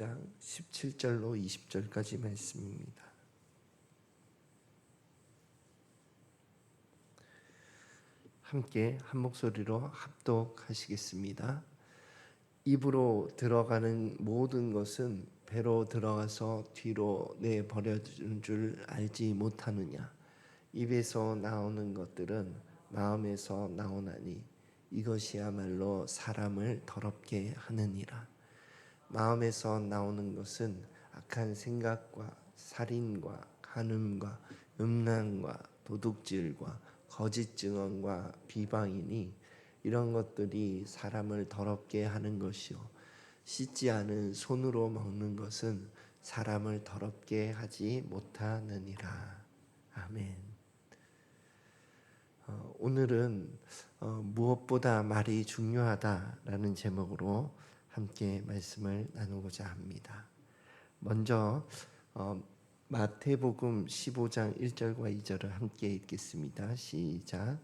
17절로 20절까지 말씀입니다. 함께 한 목소리로 합독하시겠습니다. 입으로 들어가는 모든 것은 배로 들어가서 뒤로 내버려진 줄 알지 못하느냐. 입에서 나오는 것들은 마음에서 나오나니 이것이야말로 사람을 더럽게 하느니라. 마음에서 나오는 것은 악한 생각과 살인과 간음과 음란과 도둑질과 거짓 증언과 비방이니 이런 것들이 사람을 더럽게 하는 것이요 씻지 않은 손으로 먹는 것은 사람을 더럽게 하지 못하느니라. 아멘. 오늘은 무엇보다 말이 중요하다라는 제목으로 함께 말씀을 나누고자 합니다. 먼저 마태복음 15장 1절과 2절을 함께 읽겠습니다. 시작.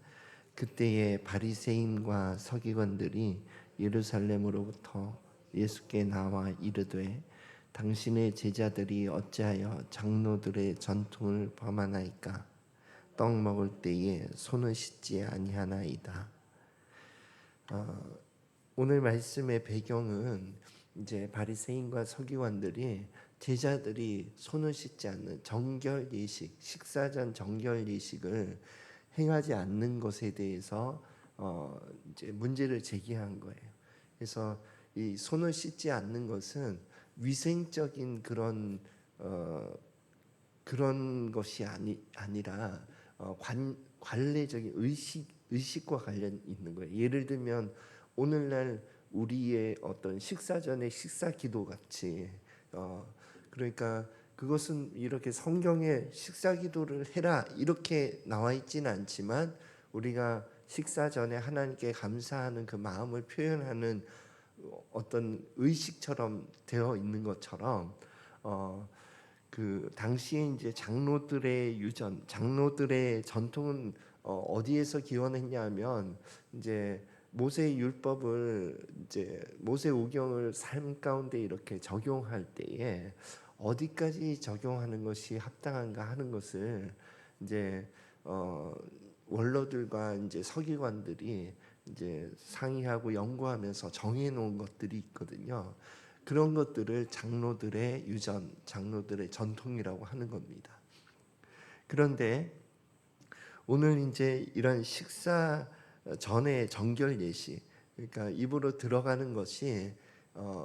그때에 바리새인과 서기관들이 예루살렘으로부터 예수께 나와 이르되 당신의 제자들이 어찌하여 장로들의 전통을 범하나이까? 떡 먹을 때에 손을 씻지 아니하나이다. 오늘 말씀의 배경은 이제 바리새인과 서기관들이 제자들이 손을 씻지 않는 정결 예식, 식사 전 정결 예식을 행하지 않는 것에 대해서 이제 문제를 제기한 거예요. 그래서 이 손을 씻지 않는 것은 위생적인 그런 것이 아니라 관례적인 의식과 관련 있는 거예요. 예를 들면 오늘날 우리의 어떤 식사 전에 식사 기도 같이 그러니까 그것은 이렇게 성경에 식사 기도를 해라 이렇게 나와 있지는 않지만 우리가 식사 전에 하나님께 감사하는 그 마음을 표현하는 어떤 의식처럼 되어 있는 것처럼 그 당시에 이제 장로들의 유전, 장로들의 전통은 어디에서 기원했냐면 이제 모세 율법을 이제 모세 오경을 삶 가운데 이렇게 적용할 때에 어디까지 적용하는 것이 합당한가 하는 것을 이제 원로들과 이제 서기관들이 이제 상의하고 연구하면서 정해 놓은 것들이 있거든요. 그런 것들을 장로들의 유전, 장로들의 전통이라고 하는 겁니다. 그런데 오늘 이제 이런 식사 전에 정결 예식, 그러니까 입으로 들어가는 것이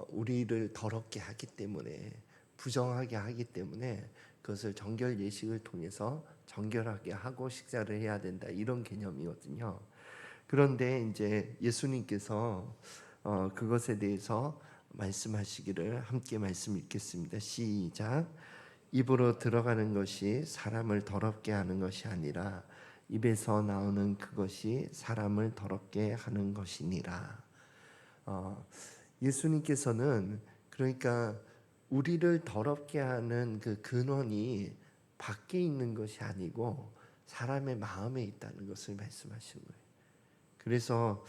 우리를 더럽게 하기 때문에 부정하게 하기 때문에 그것을 정결 예식을 통해서 정결하게 하고 식사를 해야 된다 이런 개념이거든요. 그런데 이제 예수님께서 그것에 대해서 말씀하시기를 함께 말씀 읽겠습니다. 시작. 입으로 들어가는 것이 사람을 더럽게 하는 것이 아니라 입에서 나오는 그것이 사람을 더럽게 하는 것이니라. 예수님께서는 그러니까 우리를 더럽게 하는 그 근원이 밖에 있는 것이 아니고 사람의 마음에 있다는 것을 말씀하시는 거예요. 그래서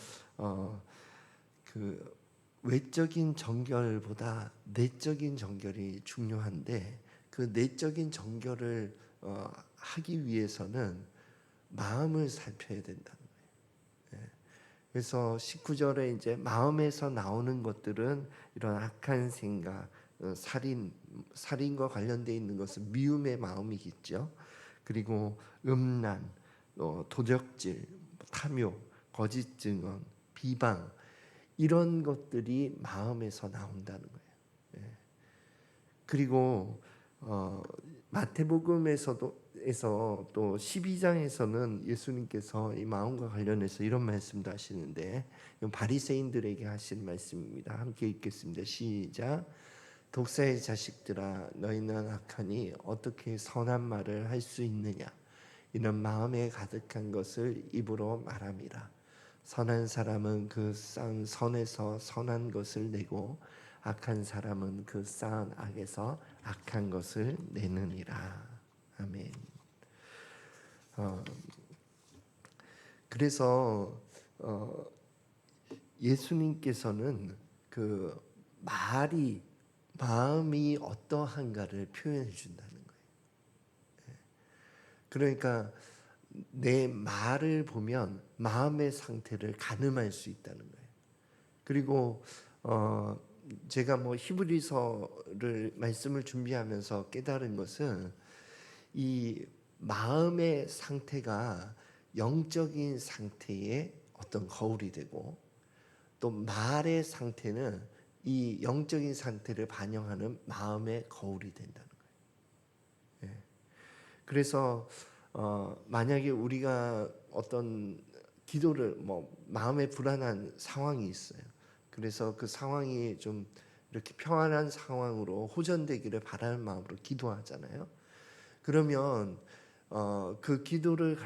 그 외적인 정결보다 내적인 정결이 중요한데 그 내적인 정결을 하기 위해서는 마음을 살펴야 된다는 거예요. 그래서 19절에 이제 마음에서 나오는 것들은 이런 악한 생각, 살인과 관련되어 있는 것은 미움의 마음이겠죠. 그리고 음란, 도적질, 탐욕, 거짓 증언, 비방 이런 것들이 마음에서 나온다는 거예요. 그리고 마태복음에서도 또 12장에서는 예수님께서 이 마음과 관련해서 이런 말씀도 하시는데 바리새인들에게 하신 말씀입니다. 함께 읽겠습니다. 시작. 독사의 자식들아 너희는 악하니 어떻게 선한 말을 할 수 있느냐. 이는 마음에 가득한 것을 입으로 말함이라. 선한 사람은 그 쌓은 선에서 선한 것을 내고 악한 사람은 그 쌓은 악에서 악한 것을 내느니라. 아멘. 그래서 예수님께서는 그 마음이 어떠한가를 표현해 준다는 거예요. 그러니까 내 말을 보면 마음의 상태를 가늠할 수 있다는 거예요. 그리고 제가 뭐 히브리서를 말씀을 준비하면서 깨달은 것은 이 마음의 상태가 영적인 상태의 어떤 거울이 되고, 또 말의 상태는 이 영적인 상태를 반영하는 마음의 거울이 된다는 거예요. 그래서 만약에 우리가 어떤 기도를 마음에 불안한 상황이 있어요. 그래서 그 상황이 좀 이렇게 평안한 상황으로 호전되기를 바라는 마음으로 기도하잖아요. 그러면 그 기도를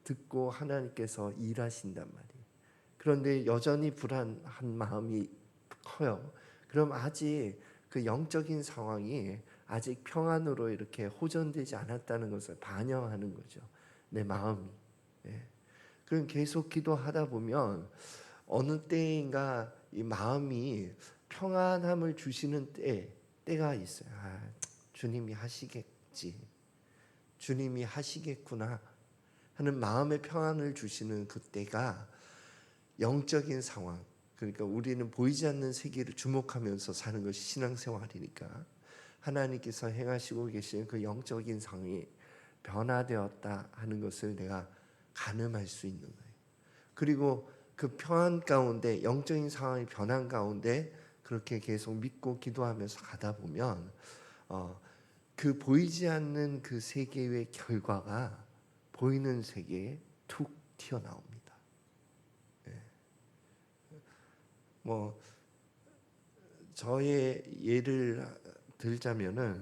듣고 하나님께서 일하신단 말이에요. 그런데 여전히 불안한 마음이 커요. 그럼 아직 그 영적인 상황이 아직 평안으로 이렇게 호전되지 않았다는 것을 반영하는 거죠. 내 마음이. 예. 그럼 계속 기도하다 보면 어느 때인가 이 마음이 평안함을 주시는 때가 있어요. 주님이 하시겠지. 주님이 하시겠구나 하는 마음의 평안을 주시는 그때가 영적인 상황, 그러니까 우리는 보이지 않는 세계를 주목하면서 사는 것이 신앙생활이니까 하나님께서 행하시고 계시는 그 영적인 상황이 변화되었다 하는 것을 내가 가늠할 수 있는 거예요. 그리고 그 평안 가운데, 영적인 상황이 변한 가운데 그렇게 계속 믿고 기도하면서 가다 보면 그 보이지 않는 그 세계의 결과가 보이는 세계에 툭 튀어나옵니다. 저의 예를 들자면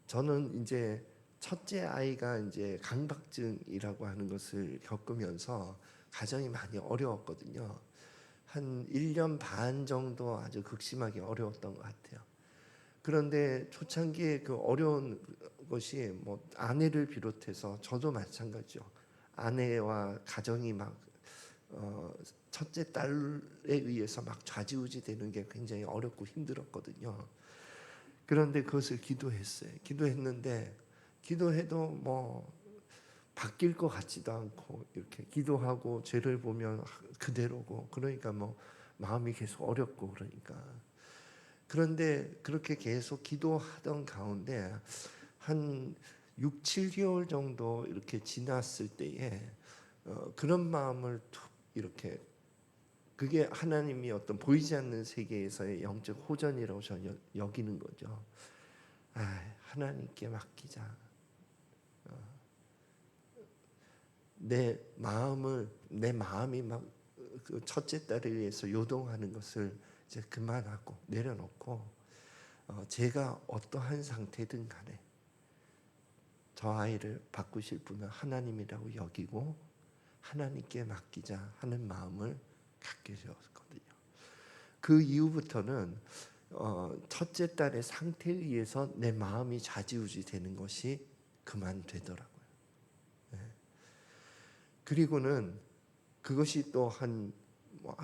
저는 이제 첫째 아이가 이제 강박증이라고 하는 것을 겪으면서 가정이 많이 어려웠거든요. 한 1년 반 정도 아주 극심하게 어려웠던 것 같아요. 그런데 초창기에 그 어려운 것이 아내를 비롯해서 저도 마찬가지죠. 아내와 가정이 막 첫째 딸에 의해서 막 좌지우지 되는 게 굉장히 어렵고 힘들었거든요. 그런데 그것을 기도했는데 기도해도 바뀔 것 같지도 않고, 이렇게 기도하고 죄를 보면 그대로고, 그러니까 마음이 계속 어렵고, 그런데 그렇게 계속 기도하던 가운데 한 6, 7개월 정도 이렇게 지났을 때에 그런 마음을 툭 이렇게, 그게 하나님이 어떤 보이지 않는 세계에서의 영적 호전이라고 저는 여기는 거죠. 하나님께 맡기자. 내 마음이 막 그 첫째 딸에 의해서 요동하는 것을 이제 그만하고 내려놓고, 제가 어떠한 상태든 간에 저 아이를 바꾸실 분은 하나님이라고 여기고 하나님께 맡기자 하는 마음을 갖게 되었거든요. 그 이후부터는 첫째 딸의 상태에 의해서 내 마음이 좌지우지 되는 것이 그만되더라고요. 그리고는 그것이 또 한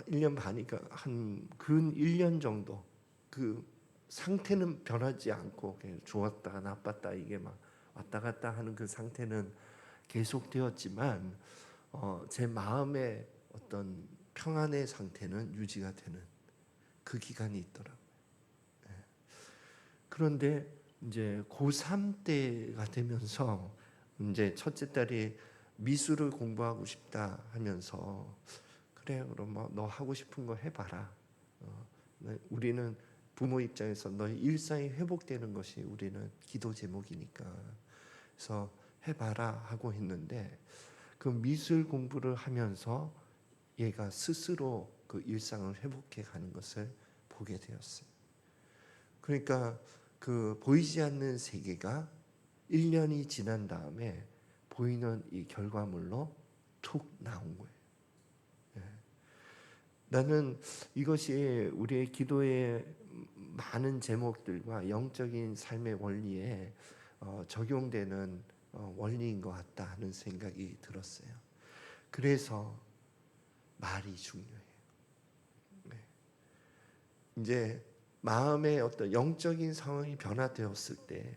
1년 반이니까 한 근 1년 정도 그 상태는 변하지 않고 그냥 좋았다 나빴다 이게 막 왔다 갔다 하는 그 상태는 계속되었지만 제 마음의 어떤 평안의 상태는 유지가 되는 그 기간이 있더라고요. 그런데 이제 고3 때가 되면서 이제 첫째 딸이 미술을 공부하고 싶다 하면서, 그래 그럼 너 하고 싶은 거 해봐라. 우리는 부모 입장에서 너의 일상이 회복되는 것이 우리는 기도 제목이니까 그래서 해봐라 하고 했는데, 그 미술 공부를 하면서 얘가 스스로 그 일상을 회복해 가는 것을 보게 되었어요. 그러니까 그 보이지 않는 세계가 1년이 지난 다음에 보이는 이 결과물로 툭 나온 거예요. 나는 이것이 우리의 기도의 많은 제목들과 영적인 삶의 원리에 적용되는 원리인 것 같다 하는 생각이 들었어요. 그래서 말이 중요해요. 이제 마음의 어떤 영적인 상황이 변화되었을 때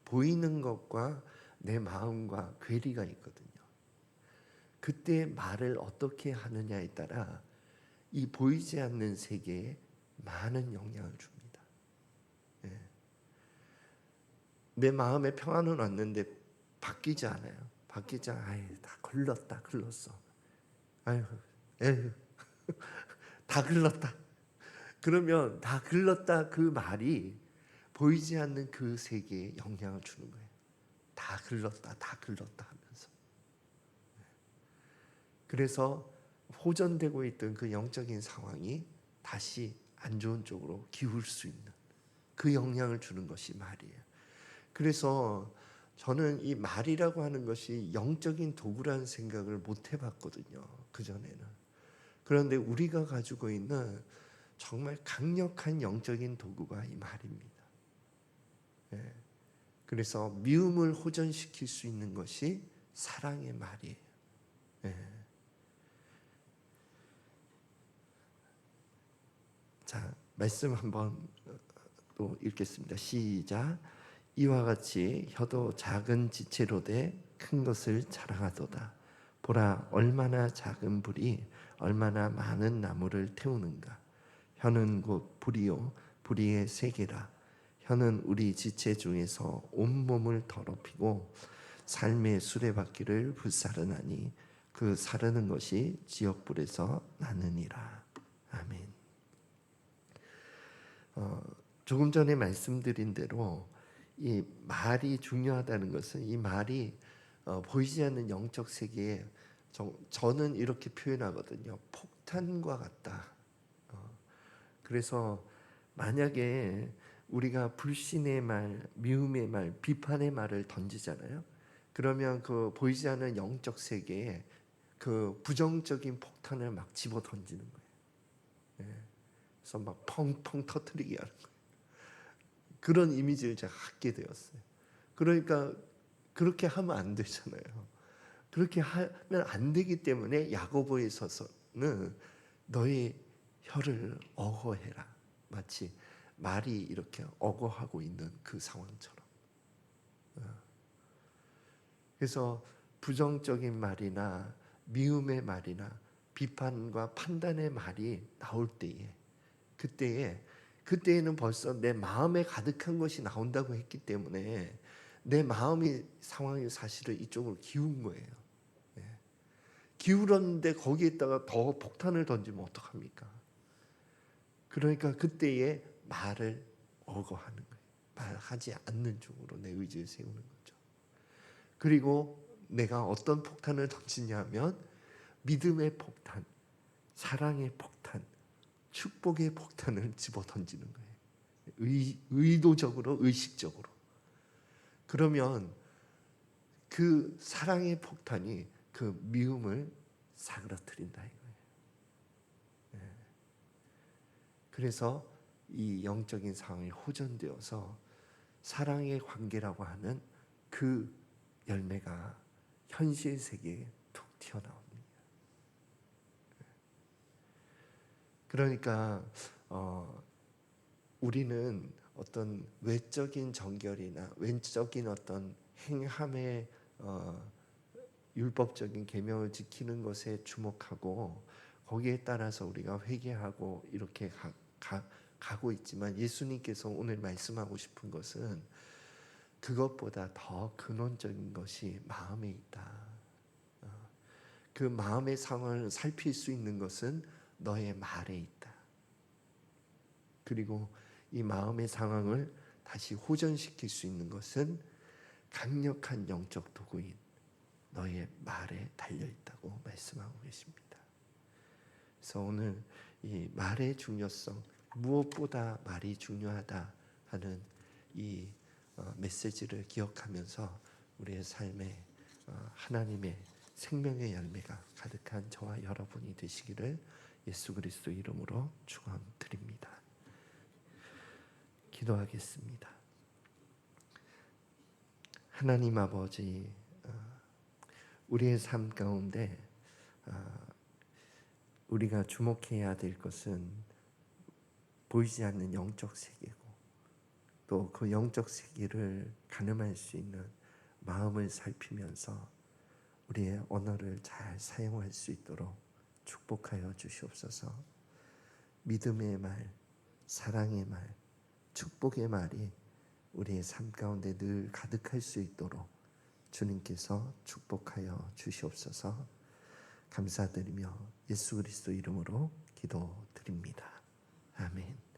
보이는 것과 내 마음과 괴리가 있거든요. 그때 말을 어떻게 하느냐에 따라 이 보이지 않는 세계에 많은 영향을 줍니다. 예. 내 마음에 평안은 왔는데 바뀌지 않아요. 바뀌지 않아. 아유, 다 글렀어. 아유, 에휴, 다 글렀다. 그러면 다 글렀다 그 말이 보이지 않는 그 세계에 영향을 주는 거예요. 다 글렀다 하면서. 그래서 호전되고 있던 그 영적인 상황이 다시 안 좋은 쪽으로 기울 수 있는 그 영향을 주는 것이 말이에요. 그래서 저는 이 말이라고 하는 것이 영적인 도구라는 생각을 못 해봤거든요. 그전에는. 그런데 우리가 가지고 있는 정말 강력한 영적인 도구가 이 말입니다. 예. 그래서 미움을 호전시킬 수 있는 것이 사랑의 말이에요. 예. 자, 말씀 한번 또 읽겠습니다. 시작. 이와 같이 혀도 작은 지체로되 큰 것을 자랑하도다. 보라, 얼마나 작은 불이 얼마나 많은 나무를 태우는가. 혀는 곧 불이요 불의의 세계라. 혀는 우리 지체 중에서 온몸을 더럽히고 삶의 수레바퀴를 불사르나니 그 사르는 것이 지옥불에서 나느니라. 아멘. 조금 전에 말씀드린 대로 이 말이 중요하다는 것은 이 말이 보이지 않는 영적 세계에 저는 이렇게 표현하거든요. 폭탄과 같다. 그래서 만약에 우리가 불신의 말, 미움의 말, 비판의 말을 던지잖아요. 그러면 그 보이지 않는 영적 세계에 그 부정적인 폭탄을 막 집어 던지는 거예요. 예. 그래서 막 펑펑 터뜨리게 하는 거예요. 그런 이미지를 제가 갖게 되었어요. 그러니까 그렇게 하면 안 되잖아요. 그렇게 하면 안 되기 때문에 야고보에 있어서는 너의 혀를 어거해라. 마치 말이 이렇게 어거하고 있는 그 상황처럼. 그래서 부정적인 말이나 미움의 말이나 비판과 판단의 말이 나올 때에 그때에는 벌써 내 마음에 가득한 것이 나온다고 했기 때문에 내 마음이 상황이 사실은 이쪽으로 기운 거예요. 예. 기울었는데 거기에다가 더 폭탄을 던지면 어떡합니까? 그러니까 그때에 말을 어거하는 거예요. 말하지 않는 쪽으로 내 의지를 세우는 거죠. 그리고 내가 어떤 폭탄을 던지냐면 믿음의 폭탄, 사랑의 폭탄, 축복의 폭탄을 집어 던지는 거예요. 의도적으로, 의식적으로. 그러면 그 사랑의 폭탄이 그 미움을 사그라뜨린다 이거예요. 그래서 이 영적인 상황이 호전되어서 사랑의 관계라고 하는 그 열매가 현실 세계에 툭 튀어나옵니다. 그러니까 우리는 어떤 외적인 정결이나 외적인 어떤 행함의 율법적인 계명을 지키는 것에 주목하고 거기에 따라서 우리가 회개하고 이렇게 가고 있지만 예수님께서 오늘 말씀하고 싶은 것은 그것보다 더 근원적인 것이 마음에 있다. 그 마음의 상황을 살필 수 있는 것은 너의 말에 있다. 그리고 이 마음의 상황을 다시 호전시킬 수 있는 것은 강력한 영적 도구인 너의 말에 달려 있다고 말씀하고 계십니다. 그래서 오늘 이 말의 중요성, 무엇보다 말이 중요하다 하는 이 메시지를 기억하면서 우리의 삶에 하나님의 생명의 열매가 가득한 저와 여러분이 되시기를 예수 그리스도 이름으로 축원드립니다. 기도하겠습니다. 하나님 아버지, 우리의 삶 가운데 우리가 주목해야 될 것은 보이지 않는 영적 세계고, 또 그 영적 세계를 가늠할 수 있는 마음을 살피면서 우리의 언어를 잘 사용할 수 있도록 축복하여 주시옵소서. 믿음의 말, 사랑의 말, 축복의 말이 우리의 삶 가운데 늘 가득할 수 있도록 주님께서 축복하여 주시옵소서. 감사드리며 예수 그리스도 이름으로 기도드립니다. 아멘.